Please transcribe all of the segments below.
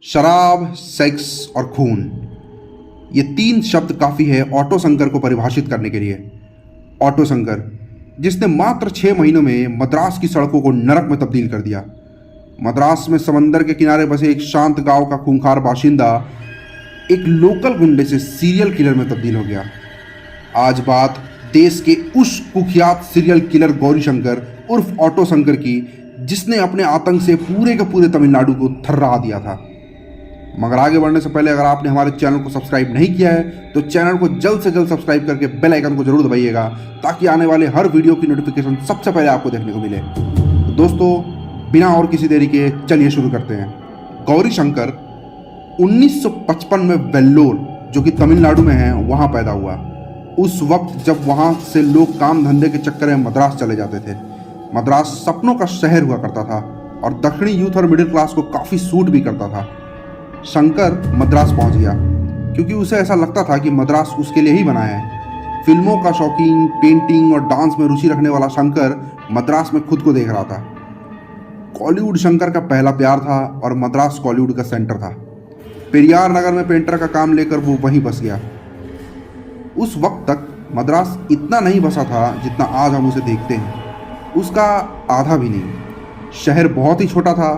शराब, सेक्स और खून, ये तीन शब्द काफ़ी है ऑटो शंकर को परिभाषित करने के लिए। ऑटो शंकर, जिसने मात्र 6 महीनों में मद्रास की सड़कों को नरक में तब्दील कर दिया। मद्रास में समंदर के किनारे बसे एक शांत गांव का खूंखार बाशिंदा एक लोकल गुंडे से सीरियल किलर में तब्दील हो गया। आज बात देश के उस कुख्यात सीरियल किलर गौरी शंकर उर्फ ऑटो शंकर की, जिसने अपने आतंक से पूरे के पूरे तमिलनाडु को थर्रा दिया था। मगर आगे बढ़ने से पहले अगर आपने हमारे चैनल को सब्सक्राइब नहीं किया है तो चैनल को जल्द से जल्द सब्सक्राइब करके बेल आइकन को जरूर दबाइएगा, ताकि आने वाले हर वीडियो की नोटिफिकेशन सबसे पहले आपको देखने को मिले। तो दोस्तों, बिना और किसी देरी के चलिए शुरू करते हैं। गौरी शंकर 1955 में वेल्लोर, जो कि तमिलनाडु में है, वहाँ पैदा हुआ। उस वक्त जब वहाँ से लोग काम धंधे के चक्कर में मद्रास चले जाते थे। मद्रास सपनों का शहर हुआ करता था और दक्षिणी यूथ और मिडिल क्लास को काफ़ी सूट भी करता था। शंकर मद्रास पहुंच गया क्योंकि उसे ऐसा लगता था कि मद्रास उसके लिए ही बना है। फिल्मों का शौकीन, पेंटिंग और डांस में रुचि रखने वाला शंकर मद्रास में खुद को देख रहा था। कॉलीवुड शंकर का पहला प्यार था और मद्रास कॉलीवुड का सेंटर था। पेरियार नगर में पेंटर का काम लेकर वो वहीं बस गया। उस वक्त तक मद्रास इतना नहीं बसा था जितना आज हम उसे देखते हैं, उसका आधा भी नहीं। शहर बहुत ही छोटा था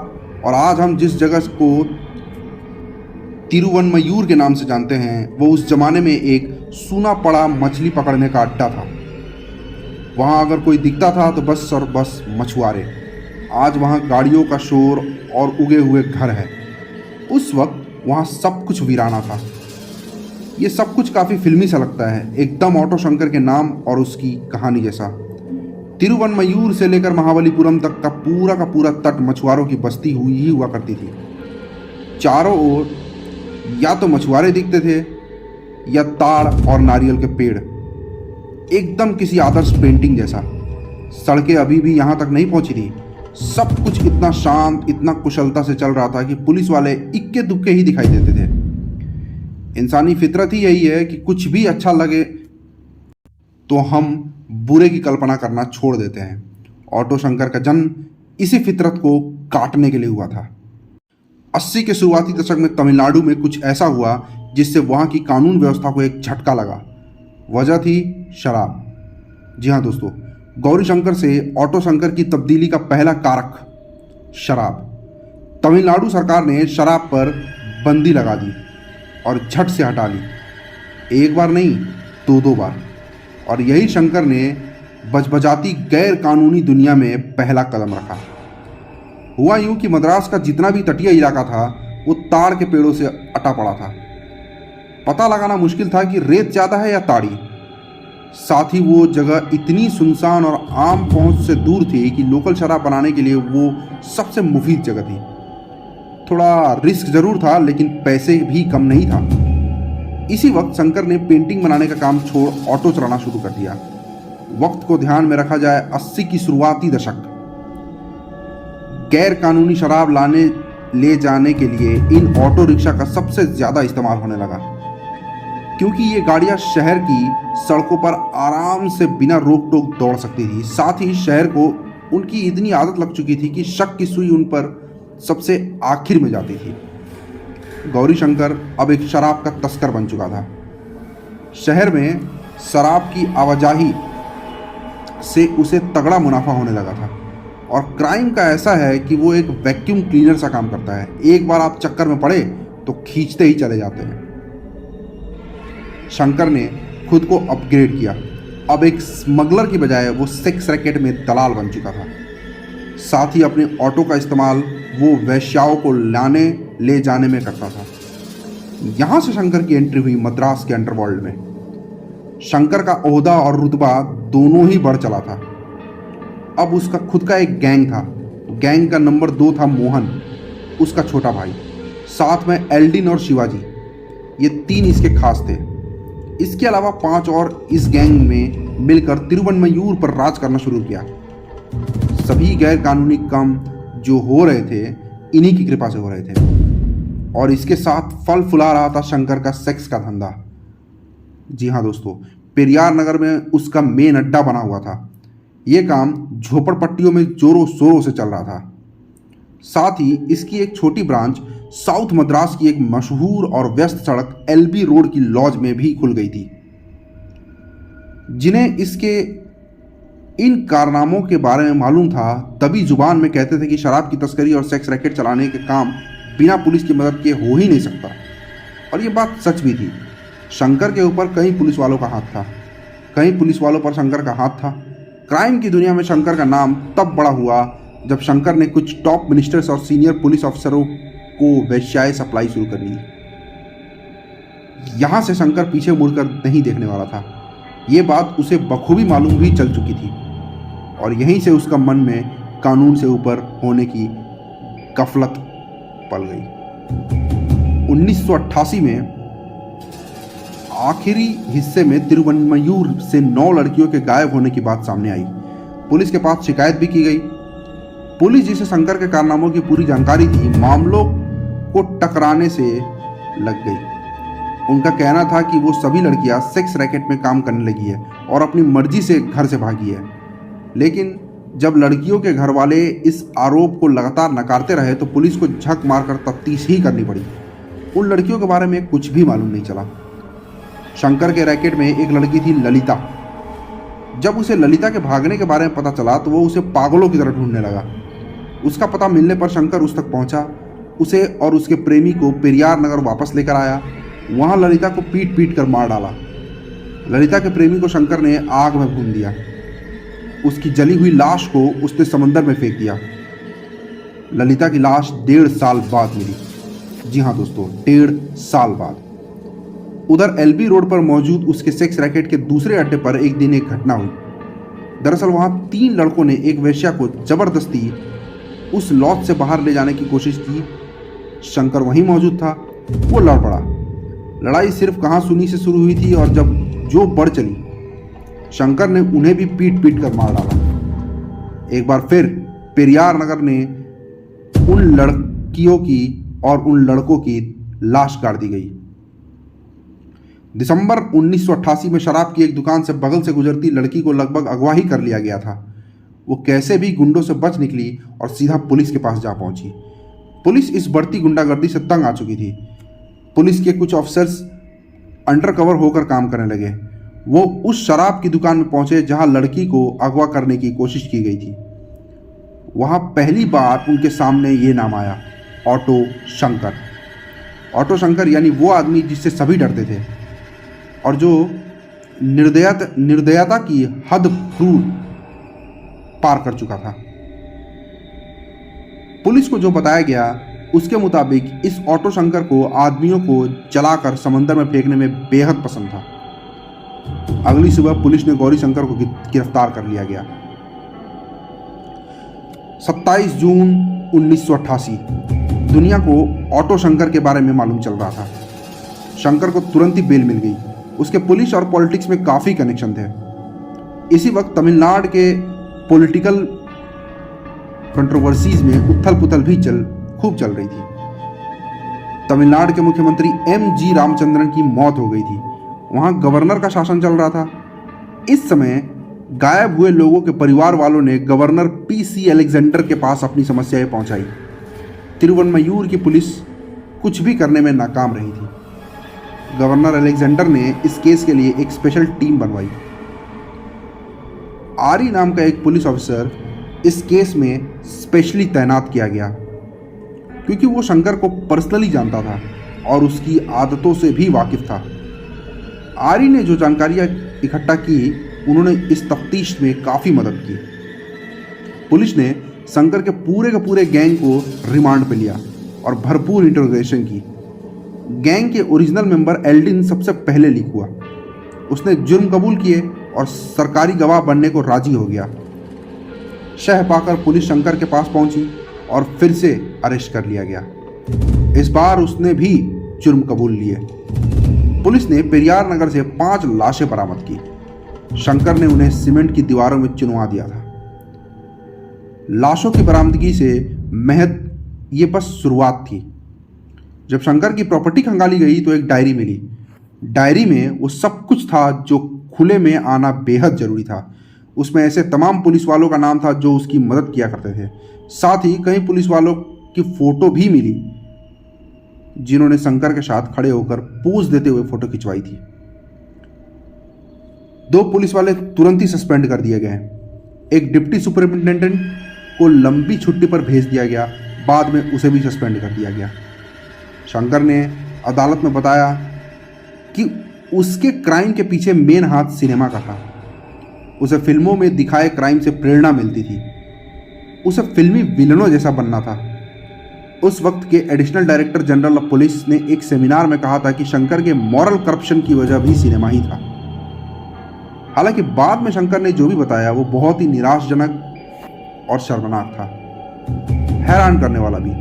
और आज हम जिस जगह को तिरुवनमयूर के नाम से जानते हैं, वो उस जमाने में एक सूना पड़ा मछली पकड़ने का अड्डा था। वहाँ अगर कोई दिखता था तो बस और बस मछुआरे। आज वहाँ गाड़ियों का शोर और उगे हुए घर है। उस वक्त वहाँ सब कुछ वीराना था। ये सब कुछ काफ़ी फिल्मी सा लगता है, एकदम ऑटो शंकर के नाम और उसकी कहानी जैसा। तिरुवनमयूर से लेकर महाबलीपुरम तक का पूरा तट मछुआरों की बस्ती ही हुआ करती थी। चारों ओर या तो मछुआरे दिखते थे या ताड़ और नारियल के पेड़, एकदम किसी आदर्श पेंटिंग जैसा। सड़कें अभी भी यहाँ तक नहीं पहुँची थी। सब कुछ इतना शांत, इतना कुशलता से चल रहा था कि पुलिस वाले इक्के दुक्के ही दिखाई देते थे। इंसानी फितरत ही यही है कि कुछ भी अच्छा लगे तो हम बुरे की कल्पना करना छोड़ देते हैं। ऑटो शंकर का जन्म इसी फितरत को काटने के लिए हुआ था। 80 के शुरुआती दशक में तमिलनाडु में कुछ ऐसा हुआ जिससे वहाँ की कानून व्यवस्था को एक झटका लगा। वजह थी शराब। जी हाँ दोस्तों, गौरी शंकर से ऑटो शंकर की तब्दीली का पहला कारक शराब। तमिलनाडु सरकार ने शराब पर बंदी लगा दी और झट से हटा ली। एक बार नहीं, दो बार। और यही शंकर ने बजबजाती गैर कानूनी दुनिया में पहला कदम रखा। हुआ यूं कि मद्रास का जितना भी तटीय इलाका था वो ताड़ के पेड़ों से अटा पड़ा था। पता लगाना मुश्किल था कि रेत ज़्यादा है या ताड़ी। साथ ही वो जगह इतनी सुनसान और आम पहुंच से दूर थी कि लोकल शराब बनाने के लिए वो सबसे मुफीद जगह थी। थोड़ा रिस्क ज़रूर था, लेकिन पैसे भी कम नहीं था। इसी वक्त शंकर ने पेंटिंग बनाने का काम छोड़ ऑटो चलाना शुरू कर दिया। वक्त को ध्यान में रखा जाए, 80 की शुरुआती दशक। गैर कानूनी शराब लाने ले जाने के लिए इन ऑटो रिक्शा का सबसे ज़्यादा इस्तेमाल होने लगा, क्योंकि ये गाड़ियां शहर की सड़कों पर आराम से बिना रोक टोक दौड़ सकती थी। साथ ही शहर को उनकी इतनी आदत लग चुकी थी कि शक की सुई उन पर सबसे आखिर में जाती थी। गौरी शंकर अब एक शराब का तस्कर बन चुका था। शहर में शराब की आवाजाही से उसे तगड़ा मुनाफा होने लगा था। और क्राइम का ऐसा है कि वो एक वैक्यूम क्लीनर सा काम करता है। एक बार आप चक्कर में पड़े तो खींचते ही चले जाते हैं। शंकर ने खुद को अपग्रेड किया। अब एक स्मगलर की बजाय वो सेक्स रैकेट में दलाल बन चुका था। साथ ही अपने ऑटो का इस्तेमाल वो वेश्याओं को लाने ले जाने में करता था। यहाँ से शंकर की एंट्री हुई मद्रास के अंडरवर्ल्ड में। शंकर का ओहदा और रुतबा दोनों ही बढ़ चला था। अब उसका खुद का एक गैंग था। गैंग का नंबर 2 था मोहन, उसका छोटा भाई। साथ में एल्डिन और शिवाजी, ये 3 इसके खास थे। इसके अलावा 5 और इस गैंग में मिलकर तिरुवनमयूर पर राज करना शुरू किया। सभी गैर कानूनी काम जो हो रहे थे इन्हीं की कृपा से हो रहे थे। और इसके साथ फल फुला रहा था शंकर का सेक्स का धंधा। जी हाँ दोस्तों, पेरियार नगर में उसका मेन अड्डा बना हुआ था। ये काम झोपड़पट्टियों में जोरों शोरों से चल रहा था। साथ ही इसकी एक छोटी ब्रांच साउथ मद्रास की एक मशहूर और व्यस्त सड़क एलबी रोड की लॉज में भी खुल गई थी। जिन्हें इसके इन कारनामों के बारे में मालूम था तभी जुबान में कहते थे कि शराब की तस्करी और सेक्स रैकेट चलाने के काम बिना पुलिस की मदद के हो ही नहीं सकता। और ये बात सच भी थी। शंकर के ऊपर कई पुलिस वालों का हाथ था, कई पुलिस वालों पर शंकर का हाथ था। क्राइम की दुनिया में शंकर का नाम तब बड़ा हुआ जब शंकर ने कुछ टॉप मिनिस्टर्स और सीनियर पुलिस अफसरों को वेश्याएं सप्लाई शुरू कर दी। यहां से शंकर पीछे मुड़कर नहीं देखने वाला था। ये बात उसे बखूबी मालूम भी चल चुकी थी और यहीं से उसका मन में कानून से ऊपर होने की गफलत पल गई। 1988 में आखिरी हिस्से में तिरुवन्मयूर से 9 लड़कियों के गायब होने की बात सामने आई। पुलिस के पास शिकायत भी की गई। पुलिस जिसे शंकर के कारनामों की पूरी जानकारी थी, मामलों को टकराने से लग गई। उनका कहना था कि वो सभी लड़कियां सेक्स रैकेट में काम करने लगी है और अपनी मर्जी से घर से भागी है। लेकिन जब लड़कियों के घर वाले इस आरोप को लगातार नकारते रहे तो पुलिस को झक मारकर तफ्तीश ही करनी पड़ी। उन लड़कियों के बारे में कुछ भी मालूम नहीं चला। शंकर के रैकेट में एक लड़की थी ललिता। जब उसे ललिता के भागने के बारे में पता चला तो वो उसे पागलों की तरह ढूंढने लगा। उसका पता मिलने पर शंकर उस तक पहुंचा, उसे और उसके प्रेमी को पेरियार नगर वापस लेकर आया। वहां ललिता को पीट पीट कर मार डाला। ललिता के प्रेमी को शंकर ने आग में भून दिया। उसकी जली हुई लाश को उसने समंदर में फेंक दिया। ललिता की लाश 1.5 साल बाद मिली। जी हाँ दोस्तों, 1.5 साल बाद। उधर एलबी रोड पर मौजूद उसके सेक्स रैकेट के दूसरे अड्डे पर एक दिन एक घटना हुई। दरअसल वहां 3 लड़कों ने एक वेश्या को जबरदस्ती उस लॉज से बाहर ले जाने की कोशिश की। शंकर वहीं मौजूद था। वो लड़ पड़ा। लड़ाई सिर्फ कहासुनी से शुरू हुई थी और जब जो बढ़ चली, शंकर ने उन्हें भी पीट पीट कर मार डाला। एक बार फिर पेरियार नगर ने उन लड़कियों की और उन लड़कों की लाश गाड़ दी गई। दिसंबर 1988 में शराब की एक दुकान से बगल से गुजरती लड़की को लगभग अगवा ही कर लिया गया था। वो कैसे भी गुंडों से बच निकली और सीधा पुलिस के पास जा पहुंची। पुलिस इस बढ़ती गुंडागर्दी से तंग आ चुकी थी। पुलिस के कुछ ऑफिसर्स अंडरकवर होकर काम करने लगे। वो उस शराब की दुकान में पहुंचे जहां लड़की को अगवा करने की कोशिश की गई थी। वहां पहली बार उनके सामने ये नाम आया, ऑटो शंकर। ऑटो शंकर यानी वो आदमी जिससे सभी डरते थे और जो निर्दयता की हद क्रूर पार कर चुका था। पुलिस को जो बताया गया उसके मुताबिक इस ऑटो शंकर को आदमियों को जलाकर समंदर में फेंकने में बेहद पसंद था। अगली सुबह पुलिस ने गौरी शंकर को गिरफ्तार कर लिया गया। 27 जून 1988 दुनिया को ऑटो शंकर के बारे में मालूम चल रहा था। शंकर को तुरंत ही बेल मिल गई। उसके पुलिस और पॉलिटिक्स में काफ़ी कनेक्शन थे। इसी वक्त तमिलनाडु के पॉलिटिकल कंट्रोवर्सीज में उथल पुथल भी खूब चल रही थी। तमिलनाडु के मुख्यमंत्री MG रामचंद्रन की मौत हो गई थी। वहां गवर्नर का शासन चल रहा था। इस समय गायब हुए लोगों के परिवार वालों ने गवर्नर PC अलेक्जेंडर के पास अपनी समस्याएं पहुंचाई। तिरुवन्मयूर की पुलिस कुछ भी करने में नाकाम रही थी। गवर्नर अलेक्जेंडर ने इस केस के लिए एक स्पेशल टीम बनवाई। आरी नाम का एक पुलिस ऑफिसर इस केस में स्पेशली तैनात किया गया क्योंकि वो शंकर को पर्सनली जानता था और उसकी आदतों से भी वाकिफ था। आरी ने जो जानकारियां इकट्ठा की उन्होंने इस तफ्तीश में काफ़ी मदद की। पुलिस ने शंकर के पूरे गैंग को रिमांड पे लिया और भरपूर इंटरोगेशन की। गैंग के ओरिजिनल मेंबर एल्डिन सबसे पहले लीक हुआ। उसने जुर्म कबूल किए और सरकारी गवाह बनने को राजी हो गया। शह पाकर पुलिस शंकर के पास पहुंची और फिर से अरेस्ट कर लिया गया। इस बार उसने भी जुर्म कबूल लिए। पुलिस ने पेरियार नगर से 5 लाशें बरामद की। शंकर ने उन्हें सीमेंट की दीवारों में चुनवा दिया था। लाशों की बरामदगी से महज ये बस शुरुआत थी। जब शंकर की प्रॉपर्टी खंगाली गई तो एक डायरी मिली। डायरी में वो सब कुछ था जो खुले में आना बेहद जरूरी था। उसमें ऐसे तमाम पुलिस वालों का नाम था जो उसकी मदद किया करते थे। साथ ही कई पुलिस वालों की फोटो भी मिली जिन्होंने शंकर के साथ खड़े होकर पोज देते हुए फोटो खिंचवाई थी। 2 पुलिस वाले तुरंत ही सस्पेंड कर दिए गए। एक डिप्टी सुपरिंटेंडेंट को लंबी छुट्टी पर भेज दिया गया, बाद में उसे भी सस्पेंड कर दिया गया। शंकर ने अदालत में बताया कि उसके क्राइम के पीछे मेन हाथ सिनेमा का था। उसे फिल्मों में दिखाए क्राइम से प्रेरणा मिलती थी। उसे फिल्मी विलनों जैसा बनना था। उस वक्त के additional director general of police ने एक सेमिनार में कहा था कि शंकर के मॉरल करप्शन की वजह भी सिनेमा ही था। हालांकि बाद में शंकर ने जो भी बताया वो बहुत ही निराशजनक और शर्मनाक था, हैरान करने वाला भी।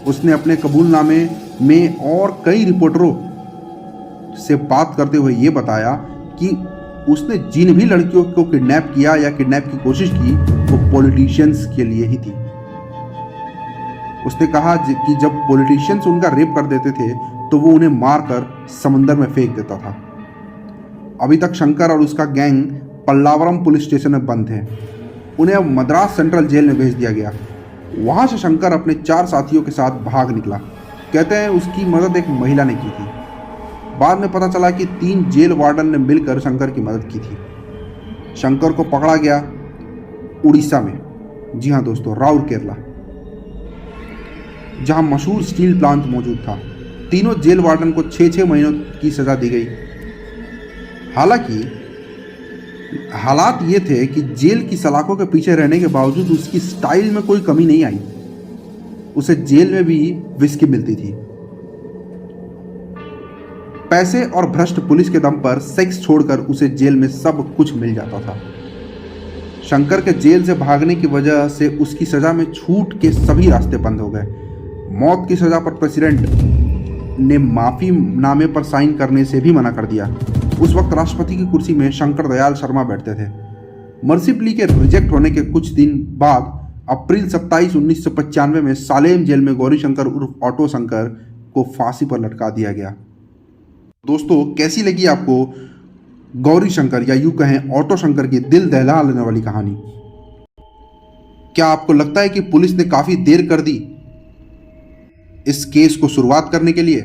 उसने अपने कबूलनामे में और कई रिपोर्टरों से बात करते हुए ये बताया कि उसने जिन भी लड़कियों को किडनैप किया या किडनैप की कोशिश की वो पॉलिटिशियंस के लिए ही थी। उसने कहा कि जब पॉलिटिशियंस उनका रेप कर देते थे तो वो उन्हें मारकर समंदर में फेंक देता था। अभी तक शंकर और उसका गैंग पल्लावरम पुलिस स्टेशन में बंद है। उन्हें अब मद्रास सेंट्रल जेल में भेज दिया गया। वहाँ से शंकर अपने 4 साथियों के साथ भाग निकला। कहते हैं उसकी मदद एक महिला ने की थी। बाद में पता चला कि 3 जेल वार्डन ने मिलकर शंकर की मदद की थी। शंकर को पकड़ा गया उड़ीसा में, जी हाँ दोस्तों, राउरकेला, जहां मशहूर स्टील प्लांट मौजूद था। तीनों जेल वार्डन को 6-6 महीनों की सजा दी गई। हालांकि हालात ये थे कि जेल की सलाखों के पीछे रहने के बावजूद उसकी स्टाइल में कोई कमी नहीं आई। उसे जेल में भी विस्की मिलती थी। पैसे और भ्रष्ट पुलिस के दम पर सेक्स छोड़कर उसे जेल में सब कुछ मिल जाता था। शंकर के जेल से भागने की वजह से उसकी सजा में छूट के सभी रास्ते बंद हो गए। मौत की सजा पर प्रेसिडेंट ने माफी नामे पर साइन करने से भी मना कर दिया। उस वक्त राष्ट्रपति की कुर्सी में शंकर दयाल शर्मा बैठते थे। मर्सी प्ली के रिजेक्ट होने के कुछ दिन बाद अप्रैल 27, 1995 में सालेम जेल में गौरी शंकर उर्फ ऑटो शंकर को फांसी पर लटका दिया गया। दोस्तों, कैसी लगी आपको गौरी शंकर या यूं कहें ऑटो शंकर की दिल दहला लेने वाली कहानी? क्या आपको लगता है कि पुलिस ने काफी देर कर दी इस केस को शुरुआत करने के लिए,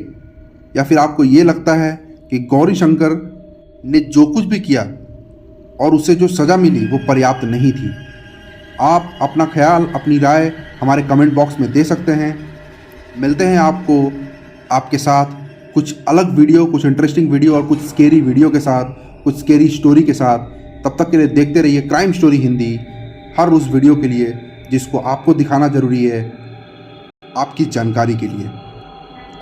या फिर आपको यह लगता है कि गौरी शंकर ने जो कुछ भी किया और उसे जो सजा मिली वो पर्याप्त नहीं थी? आप अपना ख्याल, अपनी राय हमारे कमेंट बॉक्स में दे सकते हैं। मिलते हैं आपको आपके साथ कुछ अलग वीडियो, कुछ इंटरेस्टिंग वीडियो और कुछ स्केरी वीडियो के साथ, कुछ स्केरी स्टोरी के साथ। तब तक के लिए देखते रहिए क्राइम स्टोरी हिंदी, हर उस वीडियो के लिए जिसको आपको दिखाना ज़रूरी है आपकी जानकारी के लिए।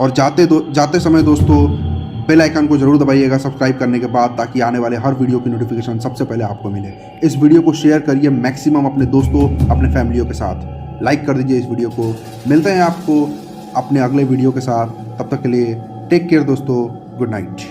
और जाते समय दोस्तों बेल आइकन को ज़रूर दबाइएगा सब्सक्राइब करने के बाद, ताकि आने वाले हर वीडियो की नोटिफिकेशन सबसे पहले आपको मिले। इस वीडियो को शेयर करिए मैक्सिमम अपने दोस्तों, अपने फैमिलियों के साथ। लाइक कर दीजिए इस वीडियो को। मिलते हैं आपको अपने अगले वीडियो के साथ। तब तक के लिए टेक केयर दोस्तों, गुड नाइट।